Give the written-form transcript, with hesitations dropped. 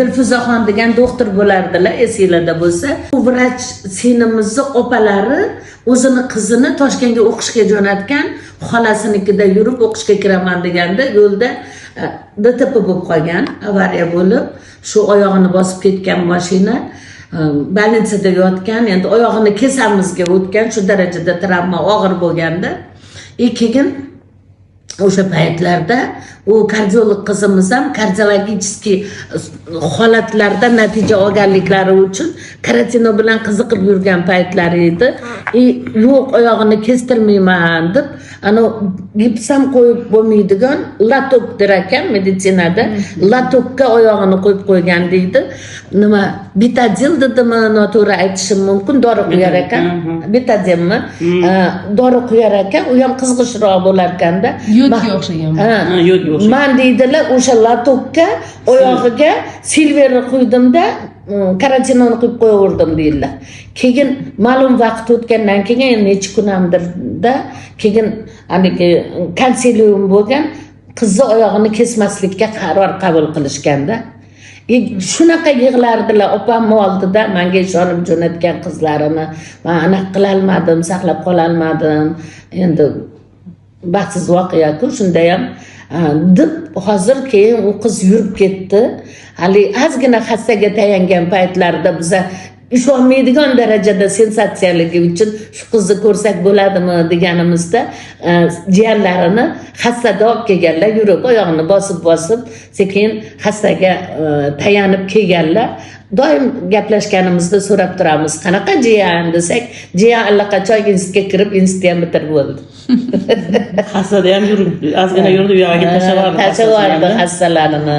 Dilfuzaxon degan doktor bo'lardilar, esinglarda bo'lsa. U vrach sinimizni opalari o'zini qizini Toshkentga o'qishga jo'natgan, xolasinikida yurib o'qishga kiraman deganda yo'lda DTP bo'lib qolgan, avariya bo'lib, shu oyog'ini bosib ketgan mashina больницада yotgan, endi oyog'ini kesamizga o'tgan, shu darajada travma og'ir bo'lganda, keyin o'sha paytlarda u kardiolog qizimiz ham kardiologiический holatlarda natija olganliklari uchun karantin bilan qiziqib yurgan paytlari edi. Yo'q, oyog'ini kestirmayman deb, ana gips ham qo'yib bo'lmaydigan latok der ekan meditsinada, latokka oyog'ini qo'yib qo'ygan deydi. Nima bitadil dedimi, noto'g'ri aytishim mumkin, dori quyar ekan. Bitadilmi? Dori quyar ekan, u ham qizg'ishroq bo'lar ekanda. Yodga o'xshagan. Yodga o'xshagan. Men deydilar, o'sha latokka oyog'iga silverni qo'ydimda, karantinni qo'yib qo'yaverdim deydilar. Keyin ma'lum vaqt o'tgandan keyin necha kunamdirda, keyin haligi konsilium bo'lgan, qizni oyog'ini kesmaslikka qaror qabul qilishganda. Shunaqa yig'lardilar opam oldida, menga ishonib jo'natgan qizlarini. Men anaqa qila olmadim, saqlab qola olmadim. Endi baxtsiz voqea-ku, shunda ham deb hozir keyin u qiz yurib ketdi. Hali ozgina hassaga tayangan paytlarda biza ishonmaydigan darajada sensatsiyaligi uchun shu qizni ko'rsak bo'ladimi deganimizda jiyanlarini hassada olib kelganlar, yurib oyog'ini bosib sekin hassaga tayanib kelganlar. Doim gaplashganimizda so'rab turamiz, qanaqa jiyan desak, jiyan allaqachon institutga kirib, institutni ham bitirib bo'ldi. Hassada ham yurib, ozgina yurdi, uyog'iga tashlab yubordi hassalarini.